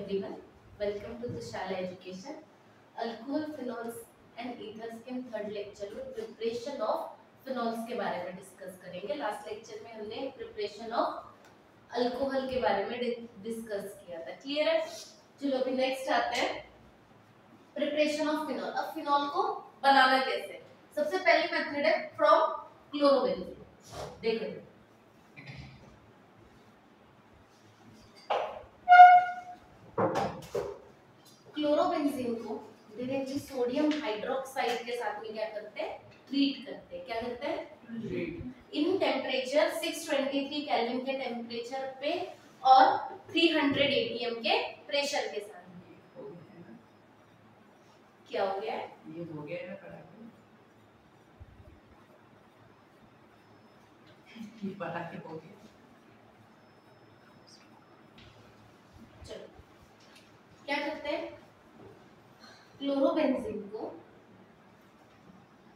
everyone. Welcome to the Shala Education. Alcohol, phenols and ethers के third lecture में preparation of phenols के बारे में डिस्कस करेंगे. लास्ट लेक्चर में हमने प्रिपरेशन ऑफ अल्कोहल के बारे में डिस्कस किया था. क्लियर है? चलो अभी नेक्स्ट आते हैं प्रिपरेशन ऑफ फिनॉल. अब फिनॉल को बनाना कैसे? सबसे पहली मेथड है फ्रॉम क्लोरोबेंजीन. देखो क्लोरोबेंजीन को डायरेक्टली सोडियम हाइड्रोक्साइड के साथ में क्या करते हैं? ट्रीट करते हैं. क्या करते हैं? इन टेम्परेचर 623 केल्विन के टेम्परेचर पे और 300 एटीएम के प्रेशर के साथ. क्या हो गया? ये हो गया ना पढ़ा के हो गया. चलो क्या करते हैं? क्लोरोबेंजीन को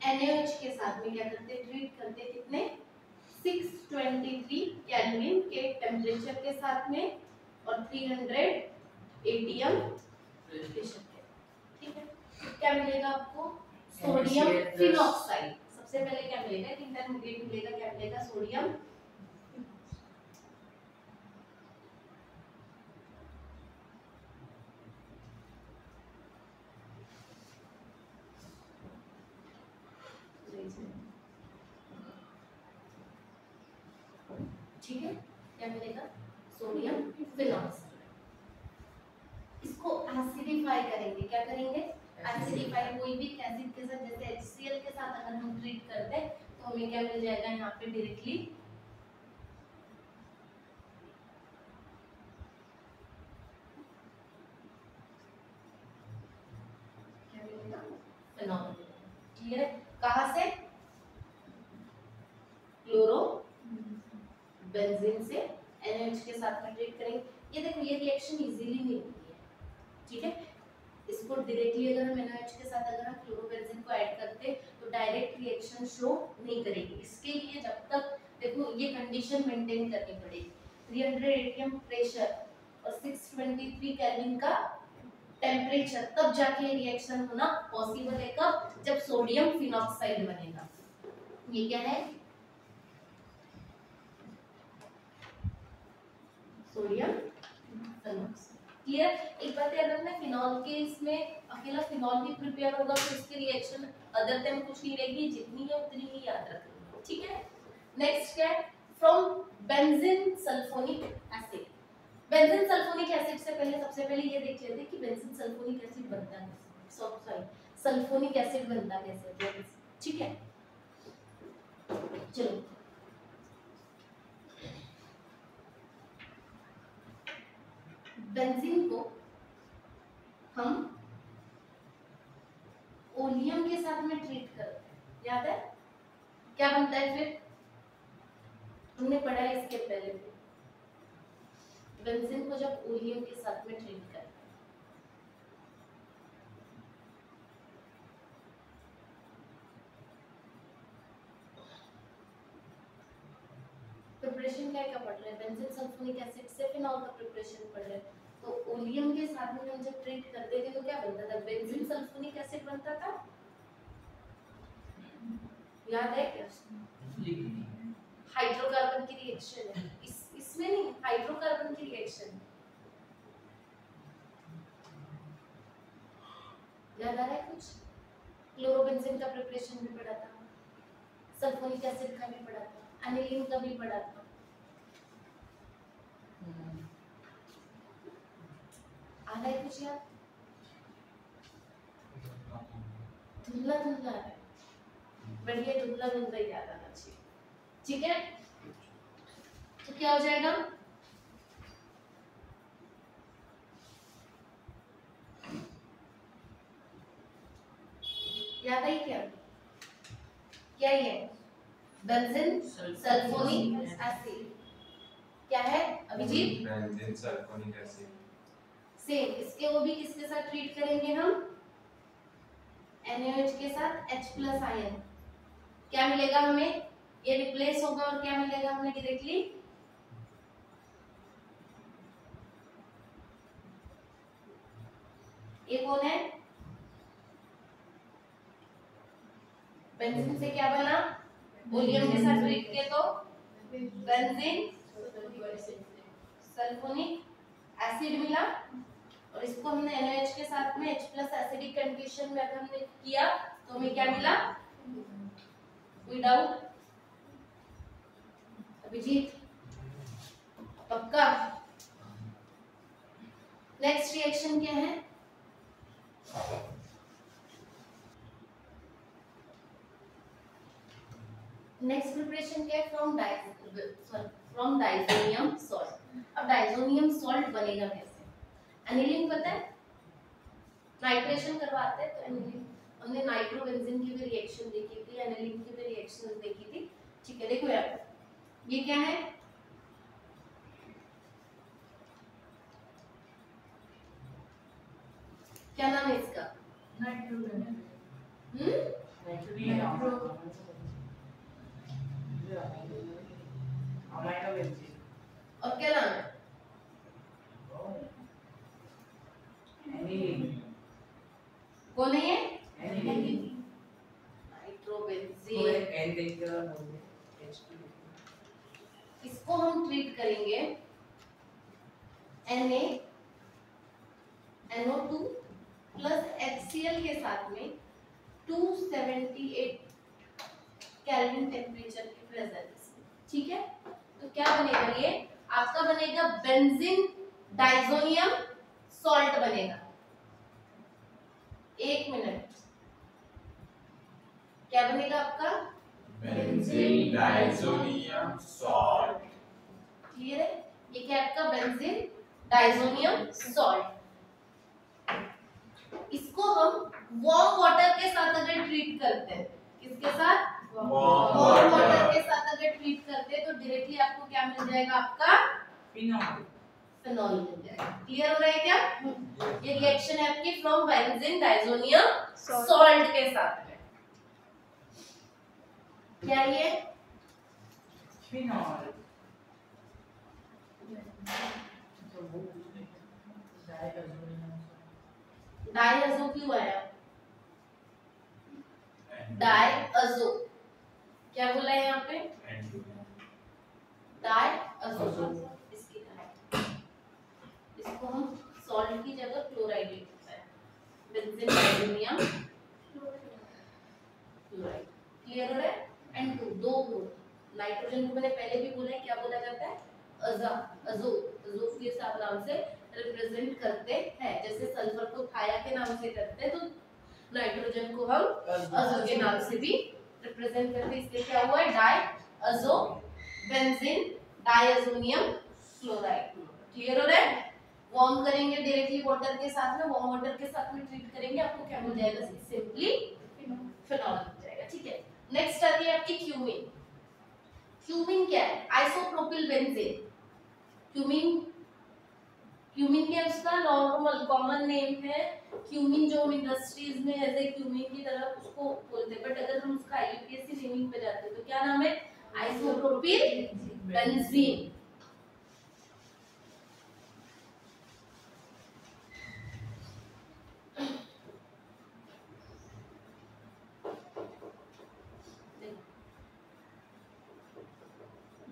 NaOH के साथ में क्या करते हैं? ट्रीट करते हैं. कितने? 623 केल्विन के टेम्परेचर के साथ में और 300 एटीएम प्रेशर के. ठीक है. क्या मिलेगा आपको? Sodium phenoxide. सबसे पहले क्या मिलेगा? एक इंटरमीडिएट मिलेगा. क्या मिलेगा? सोडियम ठीक है. क्या मिलेगा? Sodium phenoxide. इसको एसिडिफाई करेंगे. क्या करेंगे? एसिडिफाई. कोई भी एसिड के साथ जैसे HCl के साथ अगर हम ट्रीट करते हैं तो हमें क्या मिल जाएगा? यहाँ पे डायरेक्टली क्या मिलेगा? फिनॉल. क्लियर है? कहाँ से? क्लोरो बेंजीन से NaOH के साथ में ट्रीट करेंगे. ये देखो ये रिएक्शन इजीली नहीं होती है. ठीक है. इसको डायरेक्टली अगर हम NaOH के साथ अगर हम क्लोरोबेंजीन को ऐड करते तो डायरेक्ट रिएक्शन शो नहीं करेगी. इसके लिए जब तक देखो ये कंडीशन मेंटेन करनी पड़ेगी. 300 एटीएम प्रेशर और 623 केल्विन का टेम्परेचर, तब जाके रिएक्शन होना पॉसिबल है. कब? जब सोडियम फिनॉक्साइड बनेगा. ये क्या है? Sodium phenoxide. क्लियर? एक बात याद रखना, फिनॉल के इसमें अकेला फिनॉल भी प्रिपेयर होगा तो इसकी रिएक्शन अदर देन कुछ नहीं रहेगी. जितनी है उतनी ही याद रखना. ठीक है. नेक्स्ट क्या है? From benzene sulphonic acid. Benzene sulphonic acid से पहले सबसे पहले ये देख लेते हैं कि बेंजीन सल्फोनिक एसिड बनता है. सॉरी सल्फोनिक एसिड बनता कैसे? ठीक है. चलो बेंजीन को हम ओलियम के साथ में ट्रीट करते हैं. याद है क्या बनता है? फिर हमने पढ़ा है इसके पहले भी. बेंजीन को जब ओलियम के साथ में ट्रीट करते हैं प्रिपरेशन क्या क्या पढ़ रहे हैं? बेंजीन सल्फोनिक एसिड से फिनॉल का प्रिपरेशन पढ़ रहे हैं. तो ओलियम के साथ में हम जब ट्रीट करते थे तो क्या बनता था? बेंजीन सल्फोनिक एसिड बनता था. याद है क्या? हाइड्रोकार्बन की रिएक्शन है. इसमें नहीं, हाइड्रोकार्बन की रिएक्शन. याद आ रहा है कुछ? क्लोरोबेंजीन का प्रिपरेशन भी पढ़ा था, सल्फोनिक एसिड का भी पढ़ा था, एनिलीन का भी पढ़ा था. आ रहा है कुछ याद? धुंधला धुंधला है. बढ़िया धुंधला धुंधला याद आना चाहिए. ठीक है. तो क्या हो जाएगा? याद आई क्या? क्या ये बेंजीन सल्फोनिक एसिड क्या है Abhijit? Benzene sulphonic acid. Same इसके वो भी किसके साथ ट्रीट करेंगे हम? NaOH के साथ H+ आयन. क्या मिलेगा हमें? ये रिप्लेस होगा और क्या मिलेगा हमें डायरेक्टली? ये कौन है? बेंजीन से क्या बना? वोलियम के साथ ब्रेक किया तो बेंजीन सल्फोनिक एसिड मिला, और इसको हमने NaOH के साथ में H+ एसिडिक कंडीशन में अगर हमने किया तो हमें क्या मिला? विदाउट अभिजीत पक्का? नेक्स्ट रिएक्शन क्या है? नेक्स्ट प्रिपरेशन क्या है? From diazonium salt. अब डाइजोनियम सॉल्ट बनेगा कैसे? एनिलीन पता है, नाइट्रेशन करवाते हैं तो एनिलीन, हमने नाइट्रोबेंजीन की भी रिएक्शन देखी थी, एनिलीन की भी रिएक्शन देखी थी, ठीक है। देखो यार ये क्या है? क्या नाम है इसका? और क्या नाम है? कौन है ये? नाइट्रोबेंजीन। इसको हम ट्रीट करेंगे NaNO2 प्लस HCl के साथ में 278 केल्विन टेम्परेचर के प्रेजेंस में, ठीक है। तो क्या बनेगा? ये आपका बनेगा बेंजीन डाइजोनियम सॉल्ट बनेगा। एक मिनट, क्या बनेगा आपका? Benzene diazonium salt. क्लियर है? ये क्या आपका? Benzene diazonium salt. इसको हम वार्म वाटर के साथ अगर ट्रीट करते हैं, किसके साथ? वार्म वाटर के साथ अगर ट्रीट करते हैं तो डायरेक्टली आपको क्या मिल जाएगा? आपका फिनॉल मिल जाएगा। क्लियर हो रहा है क्या? ये रिएक्शन है आपकी फ्रॉम बेंजीन डाइजोनियम सॉल्ट के साथ में। क्या ये? फिनॉल। डाइअज़ो क्यों आया? डाइअज़ो क्या बोला है यहाँ पे? डाइअज़ो। इसकी इसको हम सॉल्ट की जगह क्लोराइड लिखते हैं, बेंजीन डाइजोनियम क्लोराइड। क्लियर हो रहा है? N2 दो ग्रुप। नाइट्रोजन को मैंने पहले भी बोला है, क्या बोला जाता है? अज़ो के साथ नाम से रिप्रेजेंट करते हैं। जैसे सल्फर को थाया के नाम से करते हैं तो नाइट्रोजन को हम अज़ो के नाम से भी रिप्रेजेंट करते हैं। इसलिए क्या हुआ है? डाइअज़ो बेंजीन डाइअज़ोनियम क्लोराइड। क्लियर हो रहा है? वार्म करेंगे डायरेक्टली वाटर के साथ में, वार्म वाटर के साथ में ट्रीट करेंगे, आपको क्या मिल जाएगा? सिंपली फिनॉल मिल जाएगा, ठीक है। नेक्स्ट आती है आपकी क्यूमीन। क्यूमीन क्या है? Isopropyl benzene. क्यूमीन क्या है? उसका नॉर्मल कॉमन नेम है क्यूमीन, जो हम इंडस्ट्रीज में एज ए क्यूमीन की तरह उसको बोलते हैं, बट अगर हम उसका IUPAC नेमिंग पे जाते हैं तो क्या नाम है? Isopropyl benzene.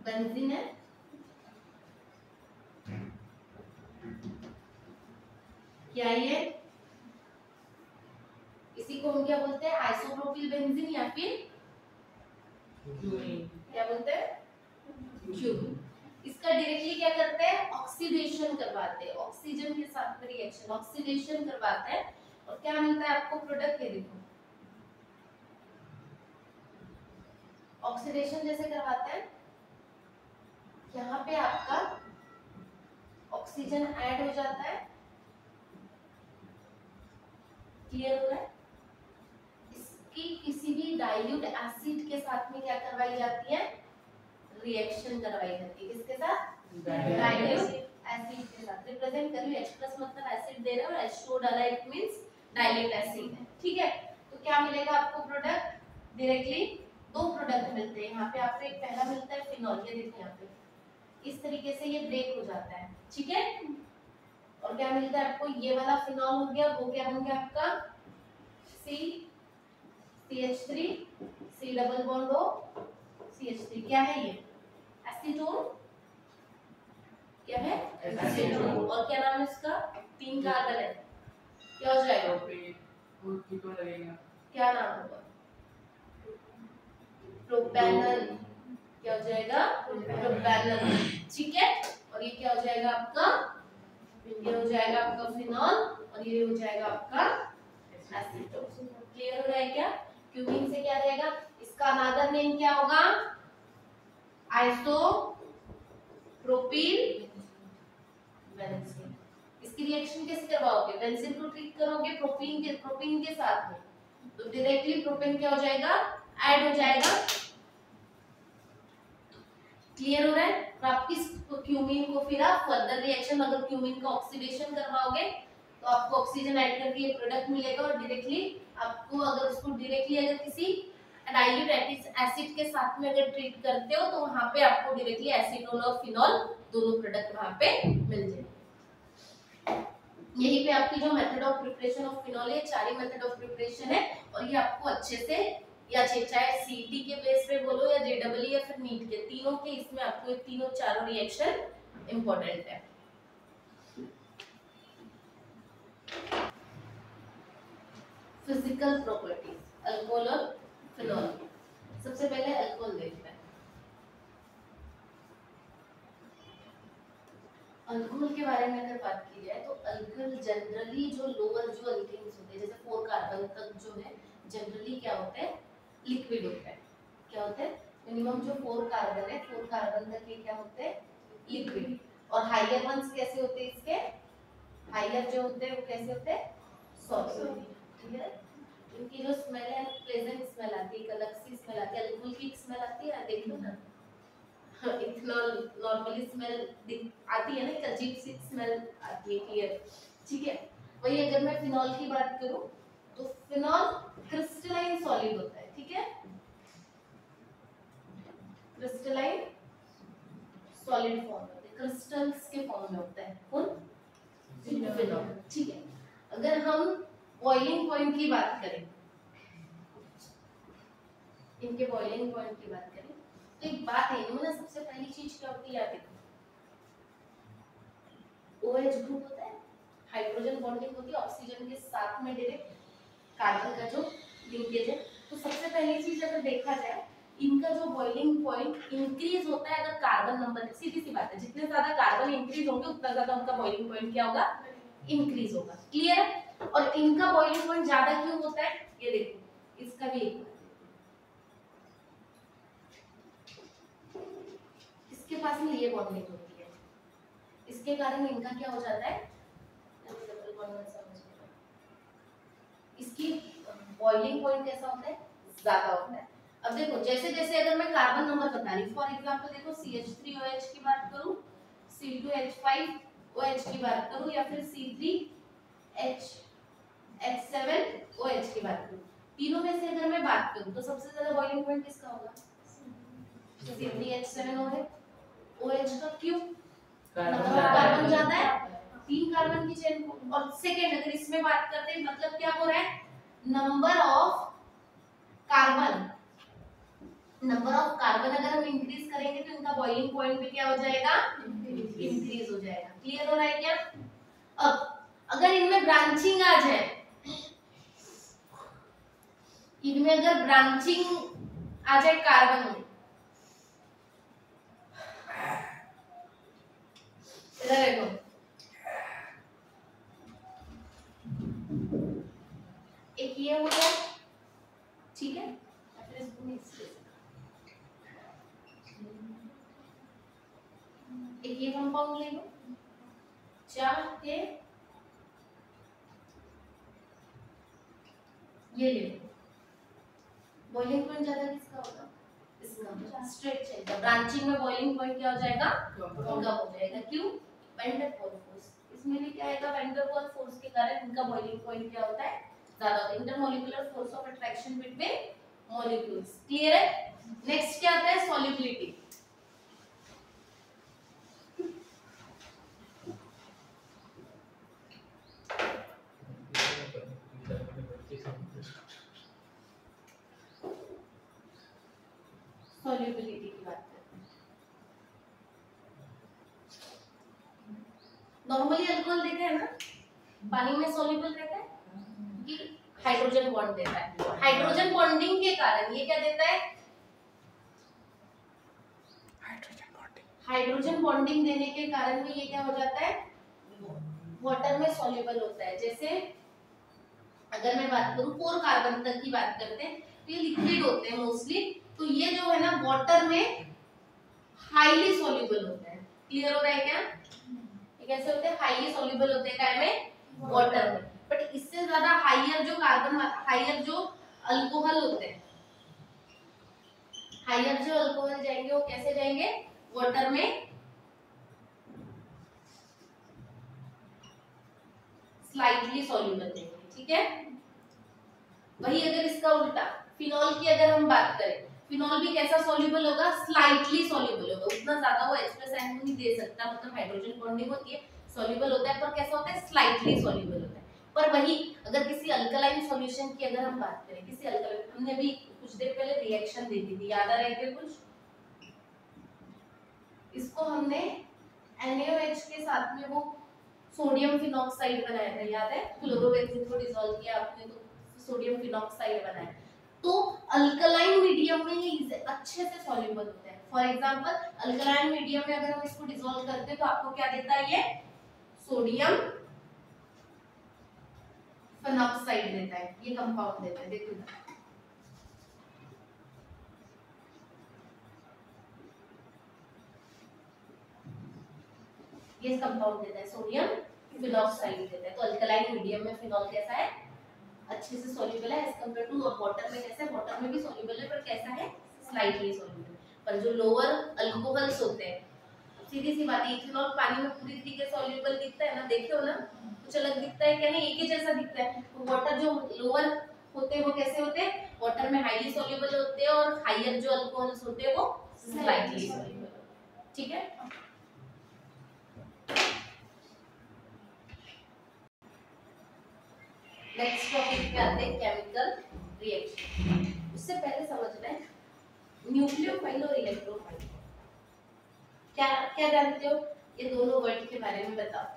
बेंजीन है, क्या ये? इसी को हम क्या बोलते हैं? आइसोप्रोपिल बेंजीन या फिर क्या बोलते हैं? क्यूमीन। इसका डायरेक्टली क्या करते हैं? ऑक्सीडेशन करवाते हैं, ऑक्सीजन के साथ में रिएक्शन, ऑक्सीडेशन करवाते हैं, और क्या मिलता है आपको? प्रोडक्ट। ये देखो ऑक्सीडेशन जैसे करवाते हैं, यहाँ पे आपका ऑक्सीजन ऐड हो जाता है। क्लियर हो रहा है? इसकी किसी भी डाइल्यूट एसिड के साथ में क्या करवाई जाती है? रिएक्शन करवाई जाती है। किसके साथ? डाइल्यूट एसिड के साथ। रिप्रेजेंट करिए, H+ मतलब एसिड दे रहा है और H2 डाला, इट मींस डाइल्यूट एसिड है, ठीक है। तो क्या मिलेगा आपको? प्रोडक्ट। डायरेक्टली दो प्रोडक्ट मिलते हैं यहाँ पे आपको। एक पहला मिलता है फिनॉल, ये देखिए यहाँ पे इस तरीके से ये ब्रेक हो जाता है, ठीक है। और और क्या मिलता है आपको, ये वाला फिनॉल हो गया, वो क्या बन गया आपका CH3 C double bond O CH3, क्या है ये एसीटोन, क्या है एसीटोन। और क्या नाम है इसका, 3 कार्बन है, क्या हो जाएगा, वो कीटोन लगेगा, क्या नाम होगा, प्रोपेनल, क्या हो जाएगा प्रोपेनल, ठीक है। और ये क्या हो जाएगा आपका, ये हो जाएगा आपका फिनॉल और ये हो जाएगा आपका एसीटोन। क्लियर हो रहा है क्या, क्यूमीन से क्या रहेगा, इसका अनदर नेम क्या होगा, आइसोप्रोपिल बेंजीन। इसकी रिएक्शन कैसे करवाओगे, बेंजीन को ट्रीट करोगे प्रोपीन के साथ में, तो डायरेक्टली प्रोपेन क्या हो जाएगा, ऐड हो जाएगा। क्लियर हो रहा है, तो आपकी क्यूमीन को फिर आप फर्दर रिएक्शन, अगर क्यूमीन का ऑक्सीडेशन करवाओगे तो आपको ऑक्सीजन ऐड करके ये प्रोडक्ट मिलेगा, और डायरेक्टली आपको अगर उसको डायरेक्टली अगर किसी डाइल्यूट एसिड के साथ में अगर ट्रीट करते हो तो वहां पे आपको डायरेक्टली एसीटोन और फिनॉल दोनों प्रोडक्ट वहां पे मिल जाएंगे। यही पे आपकी जो method of preparation of phenol है, 4 ही मेथड ऑफ प्रिपरेशन है, और ये आपको अच्छे से, या चाहे सीटी के बेस पे बोलो या जेडब्ल्यू या फिर नीट के, तीनों के इसमें आपको ये तीनों चारों रिएक्शन इंपॉर्टेंट है। फिजिकल प्रॉपर्टीज अल्कोहल और फिनॉल। सबसे पहले अल्कोहल देखते हैं। अल्कोहल के बारे में अगर बात की जाए तो अल्कोहल जनरली जो लोअर जो अल्केन्स होते हैं, जैसे 4 कार्बन तक जो है जनरली क्या होते हैं, लिक्विड होता है। क्या होता है, मिनिमम जो 4 कार्बन है, 4 कार्बन तक ये क्या होते हैं, लिक्विड। और हायर वंस कैसे होते हैं, इसके हायर जो होते हैं वो कैसे होते हैं, सॉलिड। ठीक है, इनकी जो स्मेल है प्लेजेंट स्मेल आती है, एक अलग सी स्मेल आती है, अल्कोहल की स्मेल आती है, देख लो ना, इथेनॉल नॉर्मली स्मेल आती है ना, एक अजीब सी स्मेल आती है, क्लियर, ठीक है। वही अगर मैं फिनॉल की बात करूं तो फिनॉल क्रिस्टलाइन सॉलिड होता है, ठीक है, क्रिस्टलाइन सॉलिड फॉर्म होता है, क्रिस्टल्स के फॉर्म में होता है कौन, फिनॉल, ठीक है। अगर हम बॉइलिंग पॉइंट की बात करें, इनके बॉइलिंग पॉइंट की बात करें तो एक बात है, इनमें ना सबसे पहली चीज क्या होती है, याद रखो, OH ग्रुप होता है, हाइड्रोजन बॉन्डिंग होती है ऑक्सीजन के साथ में, डायरेक्ट कार्बन का जो लिंकेज है। तो सबसे पहली चीज अगर देखा जाए, इनका जो बॉइलिंग पॉइंट इंक्रीज होता है अगर कार्बन नंबर, सीधी सी बात है, जितने ज्यादा कार्बन इंक्रीज होंगे उतना ज्यादा उनका बॉइलिंग पॉइंट क्या होगा, इंक्रीज होगा, क्लियर है। और इनका बॉइलिंग पॉइंट ज्यादा क्यों होता है, ये देखो, इसका भी एक इसके पास में ये बॉन्डिंग होती है, इसके कारण इनका क्या हो जाता है, इसकी बॉइलिंग पॉइंट कैसा होता है, ज्यादा होता है। अब देखो, जैसे जैसे अगर मैं कार्बन नंबर बता रही हूँ, फॉर एग्जांपल देखो CH3OH की बात करूं, C2H5OH की बात करूं, या फिर C3H7OH की बात करूं, तीनों में से अगर मैं बात करूं तो सबसे ज्यादा बॉइलिंग पॉइंट किसका होगा, C3H7OH का, क्यों, कार्बन ज्यादा है, 3 कार्बन की चेन को। और सेकेंड अगर इसमें बात करते हैं, मतलब क्या हो रहा है, नंबर ऑफ कार्बन अगर हम इंक्रीज करेंगे तो इनका बॉइलिंग पॉइंट भी क्या हो जाएगा, इंक्रीज हो जाएगा। क्लियर हो रहा है क्या। अब अगर इनमें ब्रांचिंग आ जाए, इनमें अगर ब्रांचिंग आ जाए कार्बन में, इधर देखो, एक ये हो गया, ठीक है, फिर इसको एक ये कंपाउंड ले लो, चाहे ये ले लो, बॉइलिंग पॉइंट ज्यादा किसका होगा, इसका, स्ट्रेट चेन। ब्रांचिंग में बॉइलिंग पॉइंट क्या हो जाएगा, कम हो जाएगा, क्यों, वैन डर वाल्स फोर्स, इसमें भी क्या आएगा, वैन डर वाल्स फोर्स के कारण इनका बॉइलिंग पॉइंट क्या होता है, ज्यादा होता है, intermolecular force of attraction between molecules. Clear है। नेक्स्ट क्या आता है, सॉल्युबिलिटी। सॉल्युबिलिटी की बात करते हैं। नॉर्मली अल्कोहल देखा है ना, पानी में सॉल्युबल रहता है कि हाइड्रोजन बॉन्ड देता है। हाइड्रोजन बॉन्डिंग के कारण ये क्या देता है, हाइड्रोजन बॉन्डिंग देने के कारण भी ये क्या हो जाता है, वाटर में सॉल्युबल होता है। जैसे अगर मैं बात करूं 4 कार्बन तक की बात करते हैं तो ये लिक्विड होते हैं मोस्टली, तो ये जो है ना वाटर में हाईली सॉल्युबल होता है। क्लियर हो रहा है क्या, ये कैसे होते हैं, हाईली सॉल्युबल होते हैं काय में, वाटर में। बट इससे ज्यादा हाईयर जो कार्बन, हाईयर जो अल्कोहल होते हैं, हाईयर जो अल्कोहल जाएंगे वो कैसे जाएंगे, वाटर में स्लाइटली सॉल्युबल जाएंगे। ठीक है, वही अगर इसका उल्टा फिनॉल की अगर हम बात करें, फिनॉल भी कैसा सॉल्युबल होगा, स्लाइटली सॉल्युबल होगा। उतना ज्यादा वो H+ आयन नहीं दे सकता, मतलब हाइड्रोजन बॉन्डिंग होती है, सॉल्युबल होता है, पर कैसा होता है, स्लाइटली सॉल्युबल होता है। पर वही अगर किसी अल्कलाइन सॉल्यूशन की अगर हम बात करें, किसी अल्कलाइन, हमने भी कुछ देर पहले रिएक्शन देखी थी, याद आ रहा है क्या कुछ, इसको हमने NaOH के साथ में वो सोडियम फिनॉक्साइड बनाया था, याद है, क्लोरोबेंजीन को डिसॉल्व किया आपने तो सोडियम फिनॉक्साइड बनाया। तो अल्कलाइन मीडियम में ये अच्छे से सॉल्युबल होता है। फॉर एग्जांपल अल्कलाइन मीडियम में अगर हम इसको डिसॉल्व करते हैं तो आपको क्या देता है, ये सोडियम फिनॉक्साइड देता है, ये कंपाउंड देता है। देखो ये कंपाउंड देता है, सोडियम फिनॉक्साइड देता है। तो अल्कलाइन मीडियम में फिनॉल कैसा है, अच्छे से सॉल्युबल है एज कंपेयर टू वाटर में। कैसा है, वाटर में भी सॉल्युबल है पर कैसा है, स्लाइटली सॉल्युबल। पर जो लोअर अल्कोहल्स होते हैं, सीधी सी बात है, इथेनॉल पानी में पूरी तरीके से सॉल्युबल दिखता है ना, देखे हो ना, कुछ अलग दिखता है क्या, नहीं, एक ही जैसा दिखता है। तो वाटर जो लोअर होते हैं वो कैसे होते हैं, वाटर में हाईली सॉल्युबल होते हैं, और हायर जो अल्कोहल्स होते हैं वो स्लाइटली सॉल्युबल। ठीक है, नेक्स्ट टॉपिक पे आते हैं, केमिकल रिएक्शन। उससे पहले समझना है न्यूक्लियोफाइल और इलेक्ट्रोफाइल क्या क्या जानते हो, ये दोनों वर्ड के बारे में बताओ।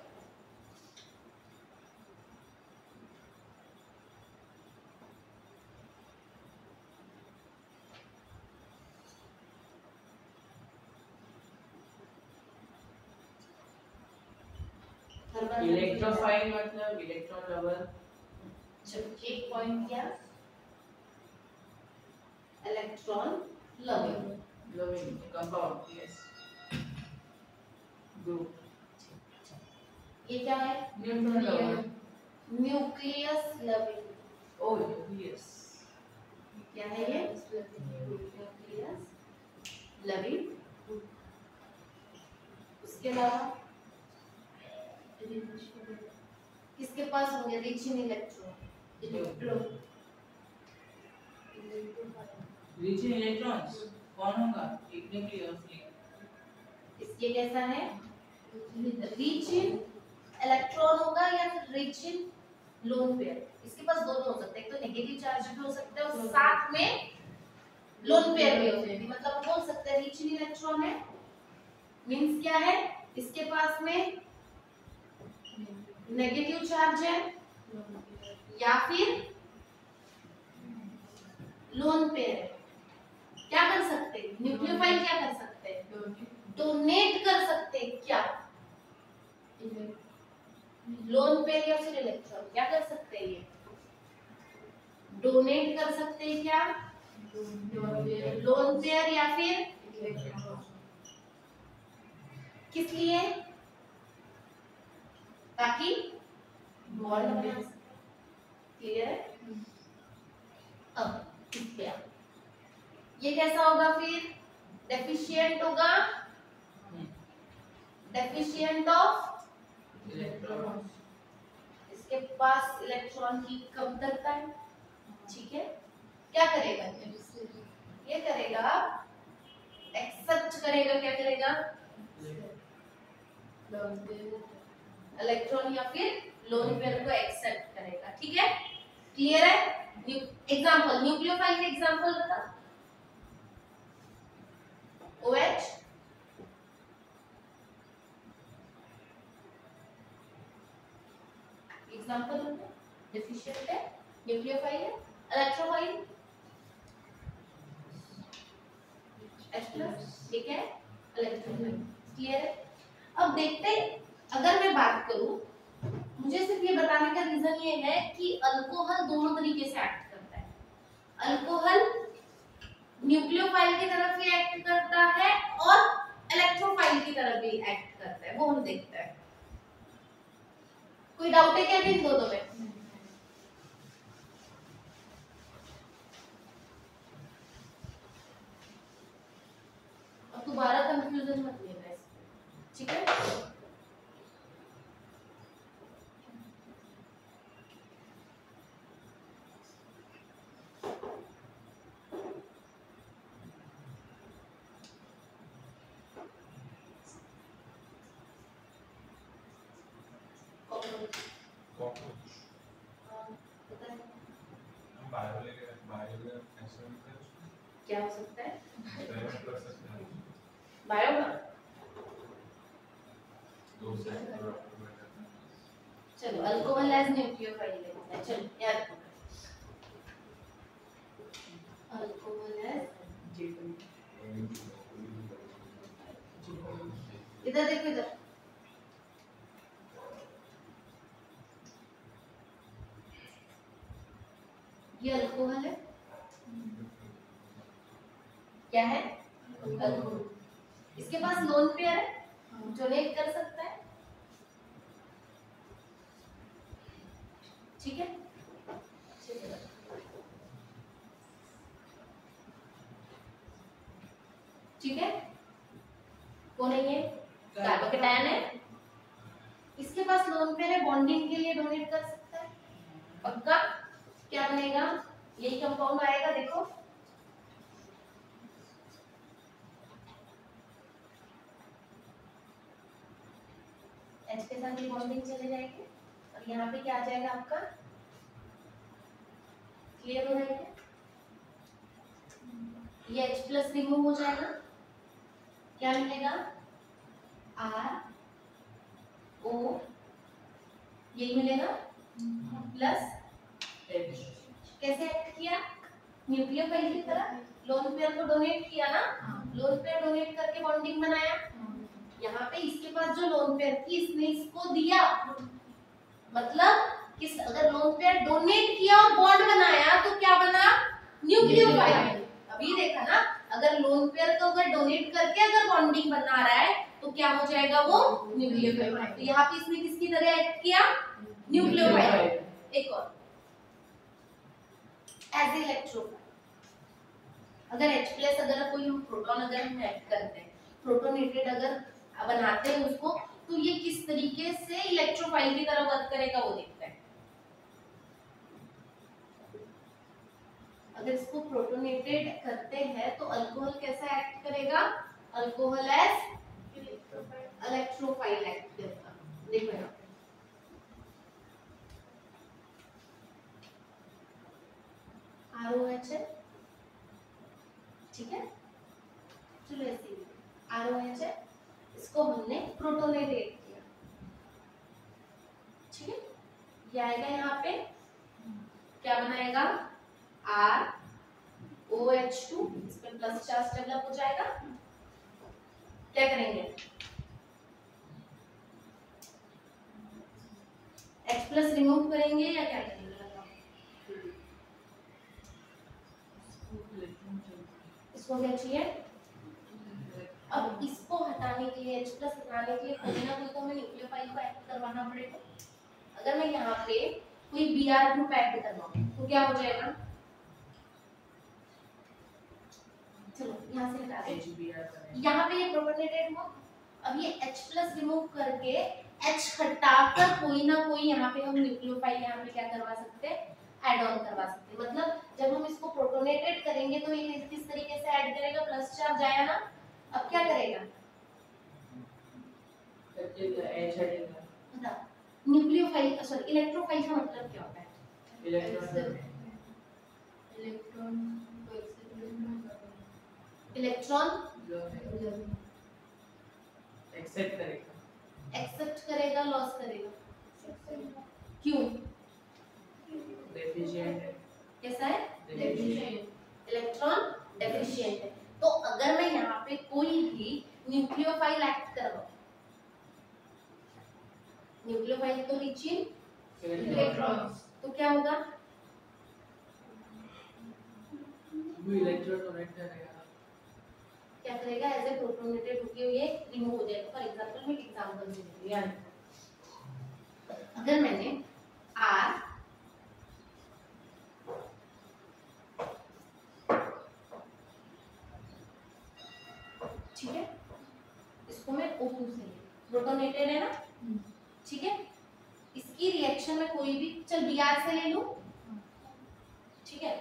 इलेक्ट्रोफाइल मतलब इलेक्ट्रॉन लवर। एक पॉइंट क्या, electron loving compound, yes, group. ये क्या है, neutron lover, nucleus loving. Oh yes, क्या है ये, न्यूक्लियस लविंग। उसके अलावा किसके पास होंगे, rich in electron, rich in electrons कौन होगा, एक न्यूक्लियस। इसके कैसा है, रिच इन इलेक्ट्रॉन होगा या फिर रिच इन लोन पेयर। इसके पास दोनों हो सकते हैं, एक तो नेगेटिव चार्ज भी हो सकता है और साथ में लोन पेयर भी हो सकते हैं। मतलब बोल सकते हैं रिच इन इलेक्ट्रॉन है, मींस क्या है, इसके पास में नेगेटिव चार्ज है या फिर लोन पेयर है। क्या कर सकते हैं न्यूक्लियोफाइल, क्या कर सकते हैं, डोनेट कर सकते हैं क्या, लोन पेयर या फिर इलेक्ट्रॉन, क्या कर सकते हैं, ये डोनेट कर सकते हैं क्या, लोन पेयर या फिर इलेक्ट्रॉन। किस लिए, ताकि बॉन्ड बना सके। क्लियर है, अब इस पे आओ। ये कैसा होगा फिर, डेफिशिएंट होगा, डेफिशिएंट ऑफ इलेक्ट्रॉन। इसके पास इलेक्ट्रॉन की कमतरता है। ठीक है, क्या करेगा, ये करेगा एक्सेप्ट करेगा, क्या करेगा, इलेक्ट्रॉन या फिर लोन पेयर को एक्सेप्ट करेगा। ठीक है, क्लियर है। एग्जांपल, न्यूक्लियोफाइल के एग्जांपल बता, OH एग्जांपल डेफिशिएंट है, न्यूक्लियोफाइल है, इलेक्ट्रोफाइल H+, ठीक है, इलेक्ट्रोफाइल। क्लियर है? अब देखते हैं, अगर मैं बात करूं, मुझे सिर्फ ये बताने का रीजन ये है कि अल्कोहल दोनों तरीके से एक्ट करता है। अल्कोहल न्यूक्लियोफाइल की तरफ भी एक्ट करता है और इलेक्ट्रोफाइल की तरफ भी एक्ट करता है, वो हम देखते हैं। कोई डाउट है क्या इन दोनों में? अब दोबारा कंफ्यूजन मत लेना इसमें, ठीक है? क्या हो सकता है? बायोमा। चलो अल्कोहल एज न्यूक्लियोफाइल लेते हैं। चलो याद रखो, अल्कोहल एज, इधर देखो इधर, ये अल्कोहल है, क्या है? अल्कोहल। इसके पास लोन पेयर है, डोनेट कर सकता है, ठीक है? ठीक है, कौन है ये? कार्बोकेटायन है, इसके पास लोन पेयर है, बॉन्डिंग के लिए डोनेट कर सकता है, पक्का? क्या बनेगा? यही कंपाउंड आएगा, देखो H के साथ ये बॉन्डिंग चले जाएगी और यहाँ पे क्या आ जाएगा आपका? क्लियर हो जाएगा? ये H+ रिमूव हो जाएगा, क्या मिलेगा? RO, यही मिलेगा, प्लस H। कैसे एक्ट किया? न्यूक्लियोफाइल की तरह लोन पेयर को डोनेट किया ना, लोन पेयर डोनेट करके बॉन्डिंग बनाया। यहाँ पे इसके पास जो लोन पेयर थी, इसने इसको दिया, मतलब किस, अगर लोन पेयर डोनेट किया और बॉन्ड बनाया तो क्या बना? न्यूक्लियोफाइल। अभी देखा ना, अगर लोन पेयर को अगर डोनेट करके अगर बॉन्डिंग बना रहा है तो क्या हो जाएगा? वो न्यूक्लियोफाइल। तो यहाँ पे इसने किसकी तरह एक्ट किया? न्यूक्लियोफाइल। एक और एज इलेक्ट्रोफाइल, अगर H+ अगर कोई प्रोटॉन अगर हम ऐड करते हैं, प्रोटोनेटेड अगर बनाते हैं उसको, तो ये किस तरीके से इलेक्ट्रोफाइल की तरह वर्क करेगा वो देखते हैं। अगर इसको प्रोटोनेटेड करते हैं तो अल्कोहल कैसा एक्ट करेगा? अल्कोहल एज इलेक्ट्रोफाइल एक्ट करेगा। देखो यहाँ ROH है, ठीक है, चलो ऐसे ROH है, इसको हमने प्रोटोनेटेड किया, ठीक है, ये आएगा यहाँ पे, क्या बनाएगा? ROH2, इस पे प्लस चार्ज डेवलप हो जाएगा, क्या करेंगे? H+ रिमूव करेंगे या क्या करेंगे? इसको क्या चाहिए? अब इसको हटाने के लिए, H+ हटाने के लिए कोई ना कोई तो हमें न्यूक्लियोफाइल को ऐड करवाना पड़ेगा। अगर मैं यहाँ पे कोई Br ग्रुप ऐड करवाऊं तो क्या हो जाएगा? चलो यहाँ से हटा दें, यहाँ पे ये प्रोटोनेटेड हुआ, अब ये H+ रिमूव करके H हटाकर कोई ना कोई यहाँ पे हम न्यूक्लियोफाइल यहाँ पे क्या करवा सकते हैं? ऐड ऑन करवा सकते हैं। मतलब जब हम इसको प्रोटोनेटेड करेंगे तो ये किस तरीके से ऐड करेगा? प्लस चार्ज आया ना, अब क्या करेगा? बताओ, न्यूक्लियोफाइल सॉरी इलेक्ट्रोफाइल का मतलब क्या होता है? इलेक्ट्रॉन एक्सेप्ट करेगा, एक्सेप्ट करेगा, लॉस करेगा, क्यों? डेफिशिएंट है, कैसा है? डेफिशिएंट। इलेक्ट्रॉन डेफिशिएंट है। तो अगर मैं यहाँ पे कोई भी न्यूक्लियोफाइल एक्ट करवाऊं, न्यूक्लियोफाइल तो रीचिंग इलेक्ट्रॉन्स, तो क्या होगा? वो इलेक्ट्रॉन डोनेट करेगा, क्या करेगा? एज ए प्रोटोनेटेड होके ये रिमूव हो जाएगा। फॉर एग्जांपल मैं एग्जांपल से देती हूं, यानी अगर मैंने R ठीक है, इसको मैं O2 से ले, प्रोटोनेटेड है ना, ठीक है, इसकी रिएक्शन में कोई भी, चल Br से ले लूं, ठीक है,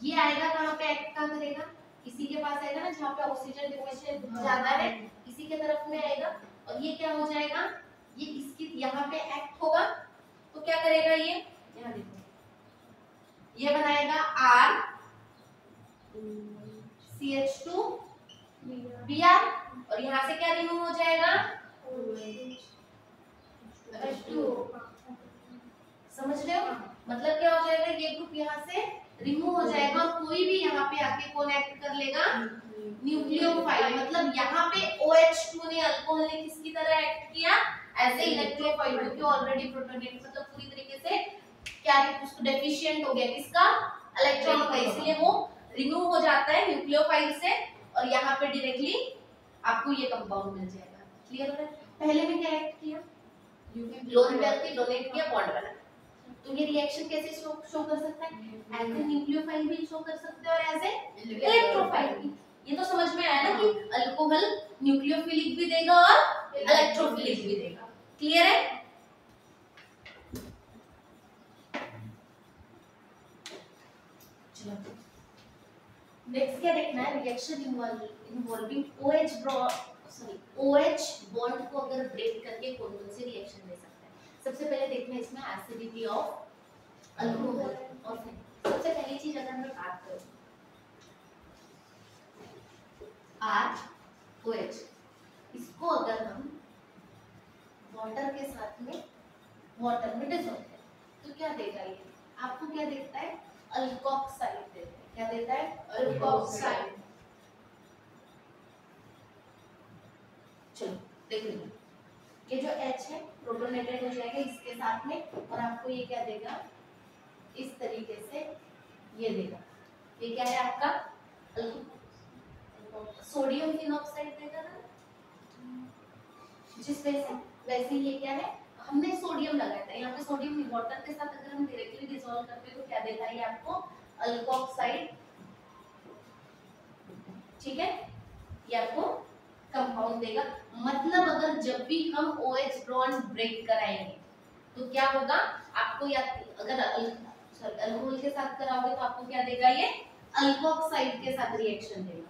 ये आएगा कहाँ पे एक्ट कहाँ करेगा? इसी के पास आएगा ना जहाँ पे ऑक्सीजन डिफिशिएंट ज्यादा है, इसी के तरफ में आएगा और ये क्या हो जाएगा? ये इसकी यहाँ पे एक्ट होगा तो क्या करेगा ये? यहाँ देखो, ये बनाएगा R CH2 Br और यहाँ से क्या रिमूव हो जाएगा? H2। समझ रहे हो? मतलब क्या हो जाएगा? ये ग्रुप यहाँ से रिमूव हो जाएगा और कोई भी यहाँ पे आके कौन एक्ट कर लेगा? न्यूक्लियोफाइल। मतलब यहाँ पे OH2 ने, अल्कोहल ने किसकी तरह एक्ट किया? एज ए इलेक्ट्रोफाइल, क्योंकि ऑलरेडी प्रोटोनेट मतलब पूरी तरीके से क्या है, उसको डेफिशिएंट हो गया किसका? इलेक्ट्रॉन का, इसलिए वो रिमूव हो जाता है न्यूक्लियोफाइल से और यहाँ पे डायरेक्टली आपको ये कंपाउंड मिल जाएगा। क्लियर है? पहले में क्या एक्ट किया? लोन पेयर की डोनेट किया, बॉन्ड बना। तो ये रिएक्शन कैसे शो कर सकता है? एज ए न्यूक्लियोफाइल भी शो कर सकते हैं और एज ए इलेक्ट्रोफाइल भी। ये तो समझ में आया ना कि अल्कोहल न्यूक्लियोफिलिक भी देगा और इलेक्ट्रोफिलिक भी देगा। क्लियर है? चलो नेक्स्ट क्या देखना है? रिएक्शन इन्वॉल्विंग OH बॉन्ड को अगर ब्रेक करके कौन कौन से रिएक्शन दे सकते हैं। सबसे पहले देखना है इसमें एसिडिटी ऑफ अल्कोहल। और सबसे पहली चीज अगर मैं बात करूं ROH, इसको अगर हम वाटर के साथ में वाटर में डिसॉल्व करें तो क्या देगा? ये आपको क्या देता है? अल्कोक्साइड देता है। क्या देता है? अल्कोक्साइड। चलो देख लीजिए, ये जो H है प्रोटोनेटेड हो जाएगा इसके साथ में और आपको ये क्या देगा? इस तरीके से ये देगा। ये क्या है आपका? सोडियम फिनॉक्साइड देगा ना, जिस वजह से वैसे ये क्या है? हमने सोडियम लगाया था, यहाँ पे सोडियम वाटर के साथ अगर हम डायरेक्टली डिसॉल्व करते हैं तो क्या देता है ये आपको? अल्कोक्साइड। ठीक है, ये आपको कंपाउंड देगा। मतलब अगर जब भी हम OH बॉन्ड ब्रेक कराएंगे तो क्या होगा आपको? या अगर अल्कोहल के साथ कराओगे तो आपको क्या देगा? ये अल्कोक्साइड के साथ रिएक्शन देगा।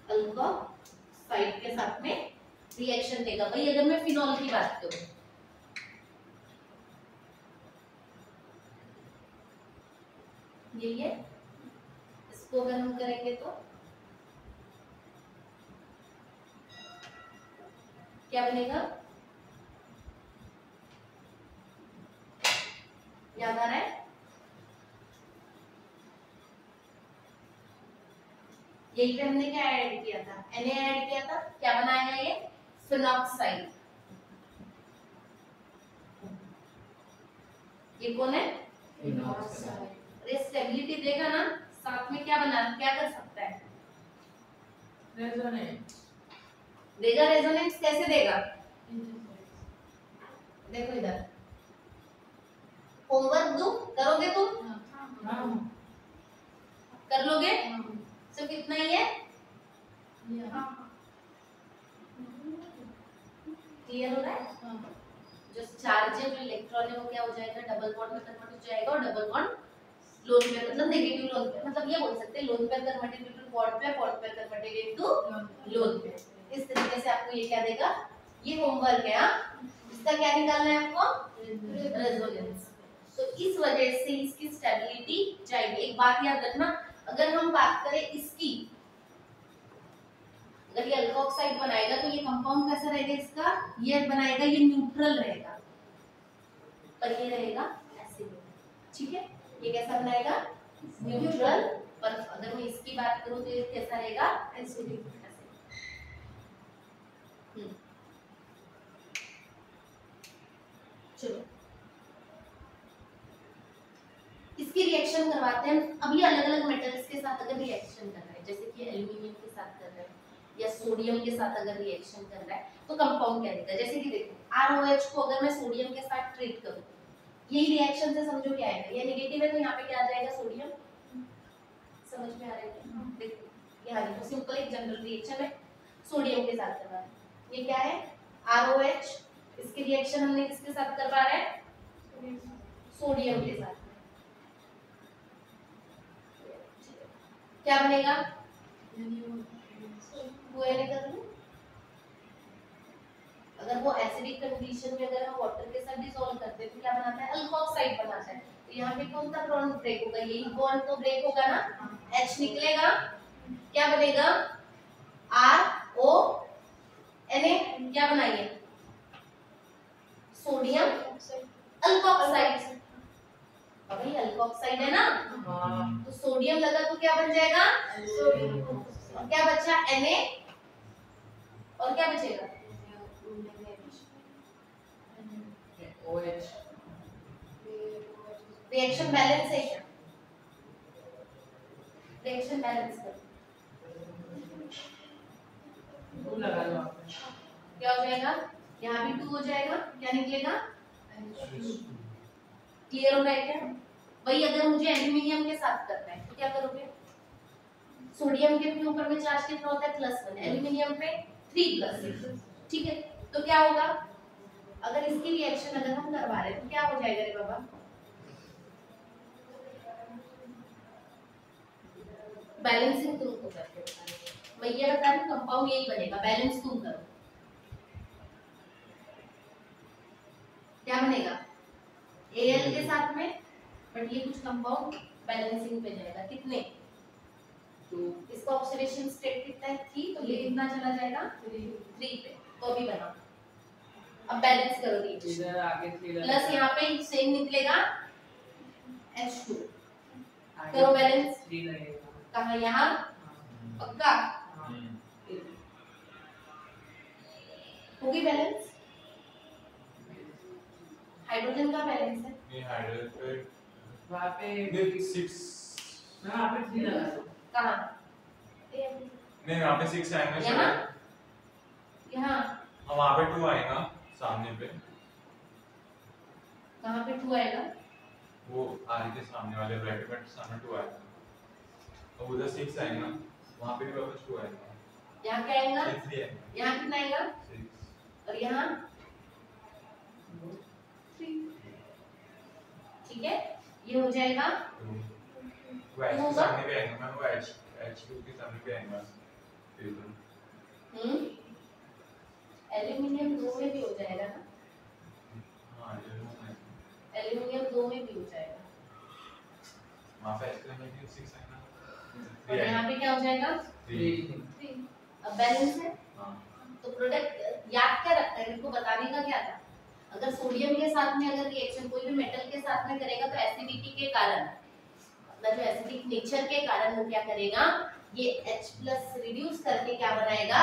अल्कोक्साइड के साथ में रिएक्शन देगा। भाई अगर मैं फिनॉल की बात करूं, यही है, इसको अगर हम करेंगे तो क्या बनेगा? याद आ रहा है? यही पे हमने क्या ऐड किया था? Na ऐड किया था। क्या बनाएगा ये? फिनॉक्साइड। ये कौन है? फिनॉक्साइड। ये स्टेबिलिटी देगा ना, साथ में क्या बना, क्या कर सकता है? रेजोनेंस देगा। रेजोनेंस कैसे देगा? देखो इधर, होमवर्क दो, करोगे तुम? हाँ, कर लोगे? सिर्फ इतना ही है? क्लियर हो रहा है? जो चार्ज है, जो इलेक्ट्रॉन है, वो क्या हो जाएगा? डबल बॉन्ड में कन्वर्ट हो जाएगा और डबल बॉन्ड लोन पेयर, मतलब नेगेटिव लोन पेयर, मतलब ये बोल सकते हैं lone pair converted into bond pair, bond pair converted into lone pair. इस तरीके से आपको ये क्या देगा? ये होमवर्क है। हाँ, इसका क्या निकालना है आपको? रेजोनेंस। तो इस वजह से इसकी स्टेबिलिटी जाएगी। एक बात याद रखना, अगर हम बात करें इसकी, अगर ये अल्कोक्साइड बनाएगा तो ये कंपाउंड कैसा रहेगा इसका, ये बनाएगा ये न्यूट्रल रहेगा पर ये रहेगा एसिड, ठीक है। ये कैसा बनाएगा न्यूट्रल, पर अगर मैं इसकी बात करूं तो ये कैसा रहेगा एसिडिक। चलो इसकी रिएक्शन करवाते हैं। अब ये अलग अलग मेटल्स के साथ अगर रिएक्शन कर रहा है, जैसे कि एल्युमिनियम के साथ कर रहा है या सोडियम के साथ अगर रिएक्शन कर रहा है तो कंपाउंड क्या देता है। जैसे कि देखो ROH को अगर मैं सोडियम के साथ ट्रीट करूं, यही रिएक्शन से समझो क्या आएगा, ये नेगेटिव है तो यहाँ पे क्या आ जाएगा सोडियम, समझ में आ रहा है। देखो यहाँ देखो सिंपल एक जनरल रिएक्शन है, सोडियम के साथ करवा रहे हैं, ये क्या है ROH, इसकी रिएक्शन हमने किसके साथ करवा रहे हैं सोडियम के साथ, क्या बनेगा वो एन कर लूं। अगर वो एसिडिक कंडीशन में अगर हम वाटर के साथ डिसॉल्व करते हैं तो क्या बनाता है अल्कोक्साइड बनाता है। तो यहाँ पे कौन सा बॉन्ड ब्रेक होगा, यही बॉन्ड तो ब्रेक होगा ना, H निकलेगा, क्या बनेगा RONA, क्या बनाइए सोडियम अल्कोक्साइड। अब ये अल्कोक्साइड है ना, तो सोडियम लगा तो क्या बन जाएगा सोडियम, और क्या बचा Na, और क्या बचेगा OH। रिएक्शन बैलेंस है क्या, रिएक्शन बैलेंस कर लगा लो, क्या हो जाएगा, यहाँ भी 2 हो जाएगा, क्या निकलेगा क्लियर हो रहा है क्या। वही अगर मुझे एल्यूमिनियम के साथ करना है तो क्या करोगे, सोडियम के ऊपर में चार्ज कितना होता है +1, एल्यूमिनियम पे 3+6, ठीक है। तो क्या होगा अगर इसकी रिएक्शन अगर हम करवा रहे हैं तो क्या हो जाएगा रे बाबा, बैलेंसिंग तुमको करके बता रही हूं मैं, ये बता रही हूं कंपाउंड यही बनेगा, बैलेंस तुम करो, क्या बनेगा Al के साथ में, बट ये कुछ कंपाउंड बैलेंसिंग पे जाएगा, कितने तो इसका ऑक्सीडेशन स्टेट कितना है 3, तो ये कितना चला जाएगा 3 पे, तो अभी बना। अब बैलेंस करो दीजिए, इधर आगे 3 प्लस यहाँ पे सेम निकलेगा H2, करो बैलेंस, 3 लगेगा, कहाँ यहाँ पक्का होगी बैलेंस। हाइड्रोजन का बैलेंस है, ये हाइड्रोजन पे वहाँ पे 6, वहाँ पे 3 लगा दो, कहाँ नहीं वहाँ पे 6 आएंगे यहाँ शायद, यहाँ हाँ वहाँ पे 2 आएगा सामने पे, कहाँ पे 2 आएगा, वो आगे के सामने वाले ब्रैकेट में सामने 2 आएगा, और उधर 6 आएगा, वहाँ पे भी वापस 2 आएगा, यहाँ क्या आएगा 3 आएगा, यहाँ कितना आएगा 6, और यहाँ 3, ठीक है। ये हो जाएगा वो H के सामने भी आएगा, मैं वो H2 के सामने भी आएगा, एल्यूमिनियम 2 में भी हो जाएगा ना, हाँ एल्यूमिनियम 2 में भी हो जाएगा, वहाँ पे H में भी 6 आएगा, और यहाँ पे क्या हो जाएगा 3, अब बैलेंस है। हाँ तो प्रोडक्ट याद क्या रखता है, इनको बताने का क्या था, अगर सोडियम के साथ में अगर रिएक्शन कोई भी मेटल के साथ में करेगा तो एसिडिटी के कारण, अपना जो एसिडिक नेचर के कारण वो क्या करेगा, ये H+ रिड्यूस करके क्या बनाएगा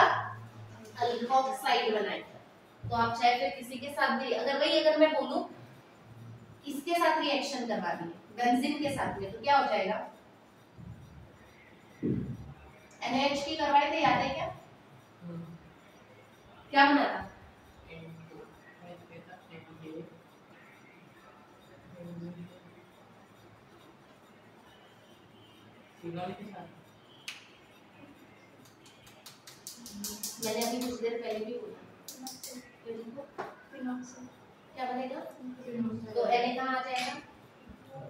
अल्कोक्साइड बनाएगा। तो आप चाहे फिर किसी के साथ भी अगर मैं बोलूं इसके साथ रिएक्शन करवा दी बेंजीन के साथ में तो क्या हो जाएगा, NaH की करवाए थे याद है क्या, क्या बना था फिनॉल के साथ, मैंने अभी कुछ देर पहले भी बोला, क्या बनेगा तो Na कहाँ आ जाएगा,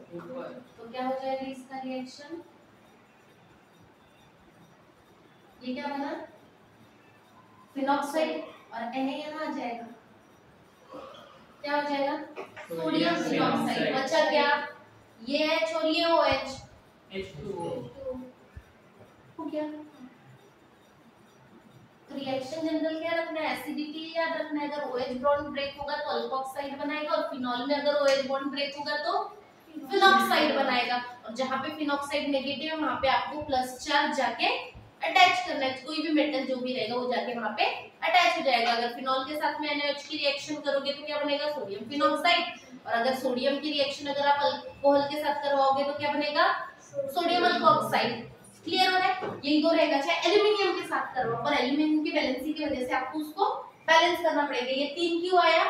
तो क्या हो जाएगा इसका रिएक्शन, ये क्या बना फिनॉक्साइड और Na यहाँ आ जाएगा, क्या हो जाएगा सोडियम फिनॉक्साइड, बचा क्या ये H और ये OH, H2O हो गया रिएक्शन जनरल क्या रखना है, एसिडिटी याद रखना है। अगर OH बॉन्ड ब्रेक होगा तो अल्कोक्साइड बनाएगा, और फिनॉल में अगर OH बॉन्ड ब्रेक होगा तो फिनॉक्साइड बनाएगा। और जहां पे फिनॉक्साइड नेगेटिव है वहां पे आपको प्लस चार्ज जाके अटैच करना है। कोई भी मेटल जो भी रहेगा वो जाके वहां पे अटैच हो जाएगा। अगर फिनॉल के साथ में NaOH की रिएक्शन करोगे तो क्या बनेगा, सोडियम फिनॉक्साइड। और अगर सोडियम की रिएक्शन अगर आप अल्कोहल के साथ करवाओगे तो क्या बनेगा, सोडियम अल्कोक्साइड। क्लियर हो रहा है, यही दो रहेगा। चाहे एल्युमिनियम के साथ करवाओ, पर एल्युमिनियम की वैलेंसी की वजह से आपको उसको बैलेंस करना पड़ेगा। ये 3 क्यों आया,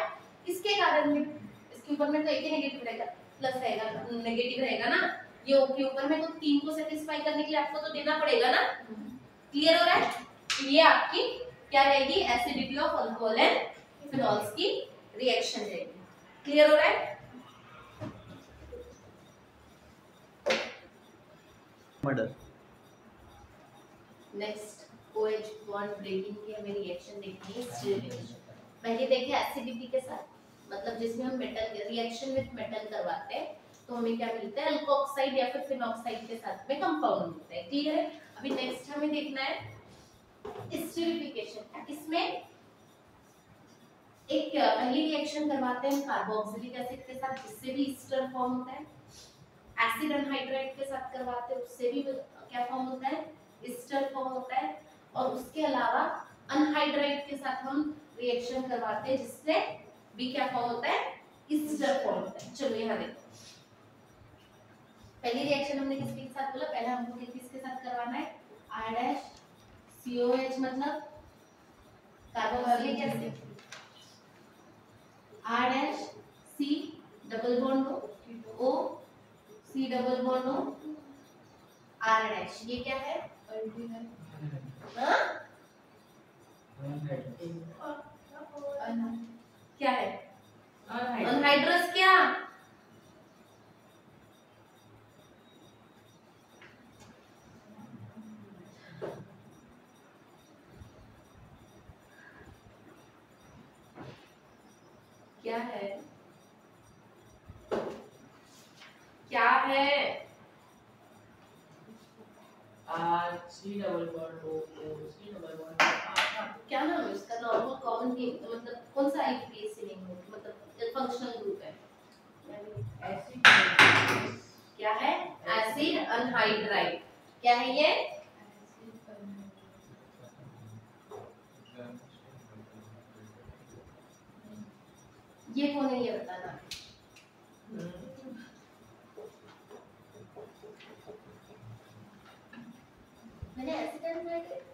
इसके कारण में इसके ऊपर में तो एक ही नेगेटिव रहेगा, प्लस रहेगा, नेगेटिव रहेगा ना। ये O के ऊपर में तो 3 को सेटिस्फाई करने के लिए आपको तो देना पड़ेगा ना। क्लियर हो रहा है, तो ये आपकी क्या रहेगी, acidity of alcohol and phenols की रिएक्शन रहेगी। क्लियर हो रहा है। मर्डर नेक्स्ट OH बॉन्ड ब्रेकिंग की हमें रिएक्शन देखनी है, स्टीरिफिकेशन। पहले देखें एसिडिटी के साथ, मतलब जिसमें हम मेटल रिएक्शन विद मेटल करवाते हैं तो हमें क्या मिलता है, अल्कोक्साइड या फिर फिनॉक्साइड के साथ में कंपाउंड मिलता है। क्लियर है। अभी नेक्स्ट हमें देखना है स्टीरिफिकेशन। इसमें एक पहली रिएक्शन करवाते हैं कार्बोक्सिलिक एसिड के साथ, जिससे भी ईस्टर फॉर्म होता है। एसिड एनहाइड्राइड के साथ करवाते हैं, उससे भी क्या फॉर्म होता है, ईस्टर फॉर्म होता है। और उसके अलावा अनहाइड्राइड के साथ हम रिएक्शन करवाते हैं, जिससे भी क्या फॉर्म होता है, ईस्टर फॉर्म होता है। चलो यहाँ देखो, पहली रिएक्शन हमने किसके साथ बोला, पहले हमको किसके साथ करवाना है, R-COH मतलब carboxylic acid, R-C double bond O, C double bond O, R-, ये क्या है, हाँ क्या है, अनहाइड्रस। क्या क्या है, क्या है, C double bond O, C double bond R। क्या नाम है इसका, नॉर्मल कॉमन नेम, मतलब कौन सा IUPAC नेम है, मतलब फंक्शनल ग्रुप है, क्या है, एसिड अनहाइड्राइड। क्या है ये, ये कौन है ये बताना। मैंने एसिड एनहाइड्राइड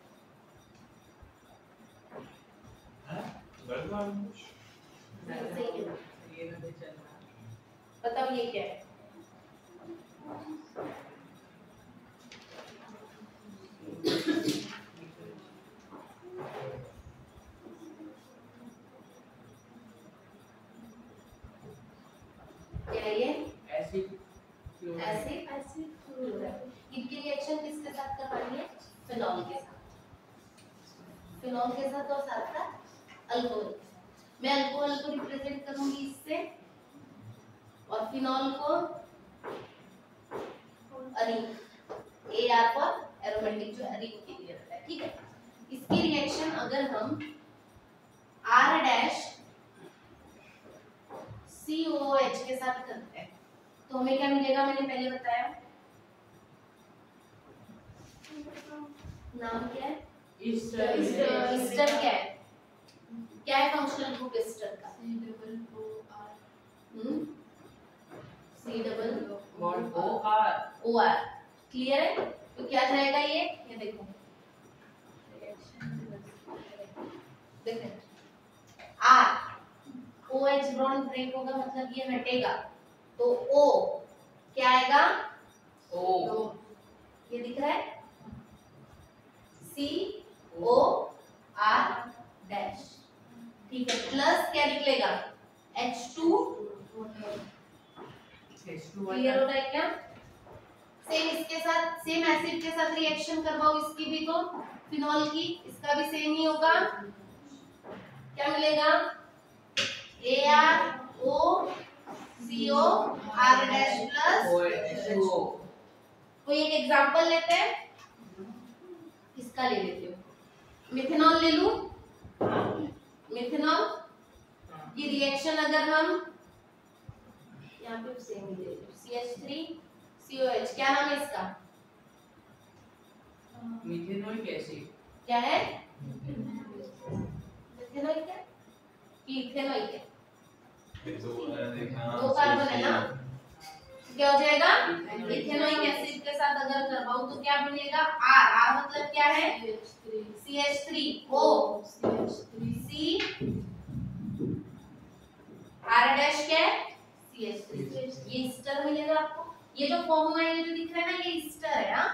बताओ ये क्या है, क्या है ये, एसिड फ्लोराइड। इनकी रिएक्शन किसके साथ करवानी है, फिनॉल के साथ, फिनॉल के साथ और साथ साथ अल्कोहल। मैं अल्कोहल को रिप्रेजेंट करूंगी इससे और फिनॉल को अरीन, AR फॉर एरोमेटिक, जो अरीन के लिए होता है। ठीक है, इसकी रिएक्शन अगर हम R- COOH के साथ करते हैं तो हमें क्या मिलेगा, मैंने पहले बताया, नाम क्या है, ईस्टर। क्या है फंक्शनल ग्रुप ईस्टर का, C double bond OR। Clear है। तो क्या जाएगा ये देखो, देखो R OH बॉन्ड ब्रेक होगा, मतलब ये हटेगा तो O क्या आएगा, O, ये दिख रहा है, COR डैश। ठीक है, प्लस क्या निकलेगा, H2। क्लियर हो रहा है क्या। सेम इसके साथ, सेम एसिड के साथ रिएक्शन करवाओ इसकी भी, तो फिनॉल की, इसका भी सेम ही होगा। क्या मिलेगा, ArOCO R dash plus O। कोई एक एग्जांपल लेते हैं, किसका ले लेते हो, मिथेनॉल ले लूं, मिथेनॉल की रिएक्शन अगर हम यहाँ पे सेम ले लें, CH3COH, क्या नाम है इसका? मिथेनॉइक एसिड। क्या है? मिथेनॉइक है कि इथेनॉइक है? दो कार्बन है ना, क्या हो जाएगा? इथेनॉइक एसिड के साथ अगर करवाऊं तो क्या बनेगा? R मतलब क्या है? CH3O C R डैश क्या है? CH3। ये ईस्टर मिलेगा आपको। ये जो फॉर्मूला ये जो दिख रहा है ना, ये ईस्टर है। हाँ,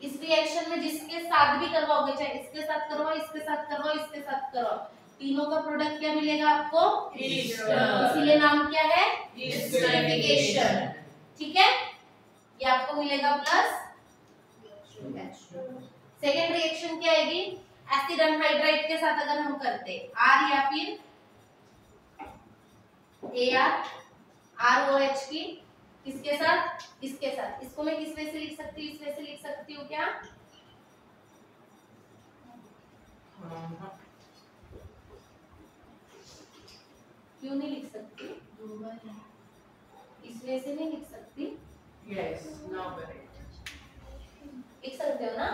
इस रिएक्शन में जिसके साथ भी करवाओगे, चाहे इसके साथ करवाओ, इसके साथ करवाओ, इसके साथ करवाओ, तीनों का प्रोडक्ट क्या मिलेगा आपको? इसीलिए नाम क्या है? ईस्टरिफिकेशन। ठीक है, ये आपको मिलेगा प्लस। सेकेंड रिएक्शन क्या आएगी? एसिड अनहाइड्राइड के साथ अगर हम करते R या फिर ROH की, किसके साथ? इसके साथ। इसको मैं किस वे से लिख सकती हूँ? इस वे से लिख सकती हूँ क्या? क्यों नहीं लिख सकती? इस वे से नहीं लिख सकती? Yes, now correct. लिख सकते हो ना?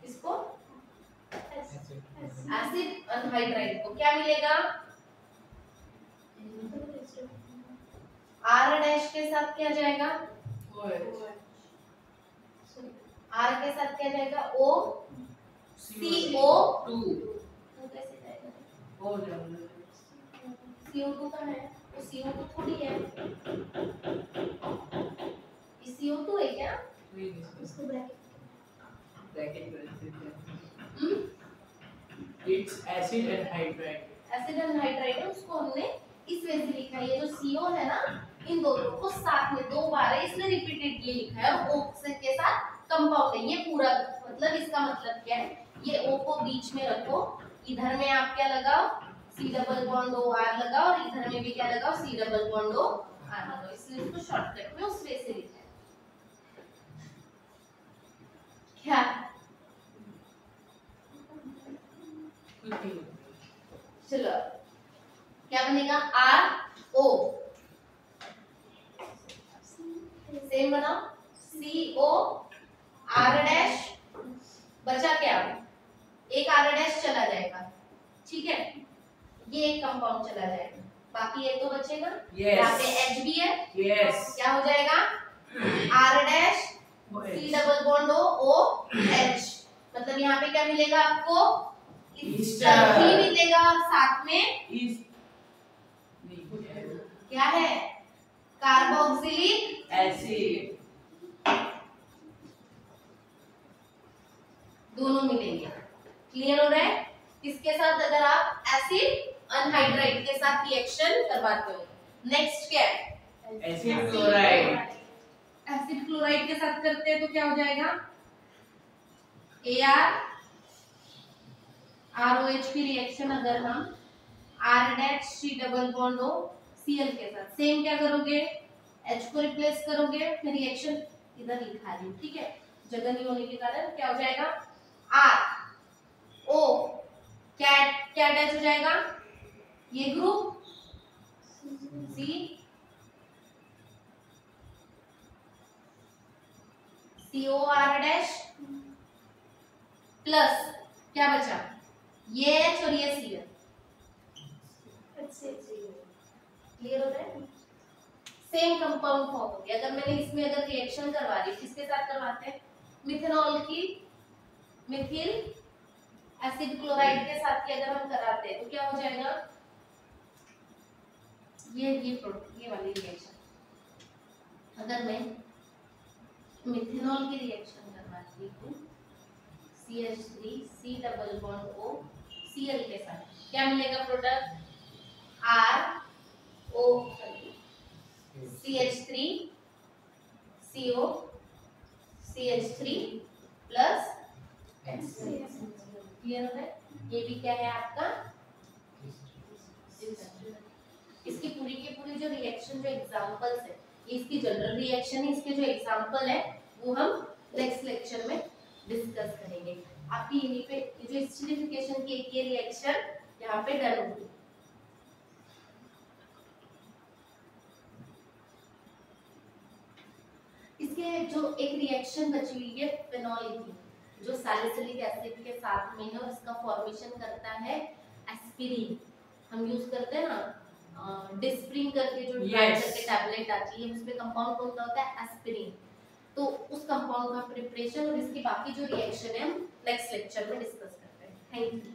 इसको एसिड अनहाइड्राइड को क्या मिलेगा? R डैश के साथ क्या जाएगा? R के साथ क्या जाएगा? O CO2 कैसे जाएगा? CO2 का है, तो CO2 थोड़ी है, ये CO2 है क्या? इसको ब्रैकेट कर देते हैं। It's acid anhydride. Acid anhydride है, उसको हमने इस वे से लिखा है। ये जो CO है ना, इन दोनों को साथ में दो बार है, इसलिए रिपीटेडली लिखा है। और ऑक्सीजन के साथ कंपाउंड है। ये पूरा मतलब इसका मतलब क्या है? ये O को बीच में रखो, इधर में आप क्या लगाओ? C डबल बॉन्ड OR लगाओ, और इधर में भी क्या लगाओ? C डबल बॉन्ड OR लगाओ। इसलिए इसको शॉर्टकट में उस वे से लिखा है। क्या चलो क्या बनेगा? RO सेम बनाओ, CO R डैश, बचा क्या? एक R डैश चला जाएगा, ठीक है, ये एक कंपाउंड चला जाएगा, बाकी ये तो बचेगा। यहाँ पे H भी है, क्या हो जाएगा? R dash C double bond OH, मतलब यहाँ पे क्या मिलेगा आपको? ईस्टर भी मिलेगा, और साथ में क्या है? Carboxylic acid. दोनों मिलेंगे। क्लियर हो रहा है? किसके साथ? अगर आप एसिड अनहाइड्राइड के साथ रिएक्शन करवाते हो। नेक्स्ट क्या है? Acid chloride. एसिड क्लोराइड के साथ करते हैं तो क्या हो जाएगा? ROH की रिएक्शन अगर हम R dash C double bond O Cl के साथ, सेम क्या करोगे? H को रिप्लेस करोगे, फिर रिएक्शन इधर लिखा रही हूँ, ठीक है, जगह नहीं होने के कारण क्या हो जाएगा? R O क्या अटैच हो जाएगा? ये group C COR dash plus क्या बचा? ये H और ये Cl। क्लियर हो रहा है? सेम कंपाउंड फॉर्म हो गया। अगर मैंने इसमें अगर रिएक्शन करवा दी, किसके साथ करवाते हैं? मिथेनॉल की मिथिल एसिड क्लोराइड के साथ की अगर हम कराते हैं तो क्या हो जाएगा? ये वाली रिएक्शन। अगर मैं मिथेनॉल की रिएक्शन करवाती हूँ CH3 C double bond O Cl के साथ, क्या मिलेगा product? RO CH3 CO CH3 plus clear है? ये भी क्या है आपका? इसकी पूरी की पूरी जो रिएक्शन जो एग्जांपल्स है, ये इसकी जनरल रिएक्शन है, इसके जो एग्जांपल है वो हम नेक्स्ट लेक्चर में डिस्कस करेंगे। आपकी यहीं पे जो एसिडिफिकेशन की एक ये रिएक्शन यहाँ पे डन होगी। इसके जो एक रिएक्शन बची हुई है फिनोल की, जो सैलिसिलिक एसिड के साथ में है और इसका फॉर्मेशन करता है एस्पिरिन। हम यूज करते हैं ना डिस्प्रिन करके जो Yes. करके टैबलेट आती है, उसमें कंपाउंड कौन सा होता है एस्पिरिन। तो उस कंपाउंड का प्रिपरेशन और इसकी बाकी जो रिएक्शन है हम नेक्स्ट लेक्चर में डिस्कस करते हैं। Thank you.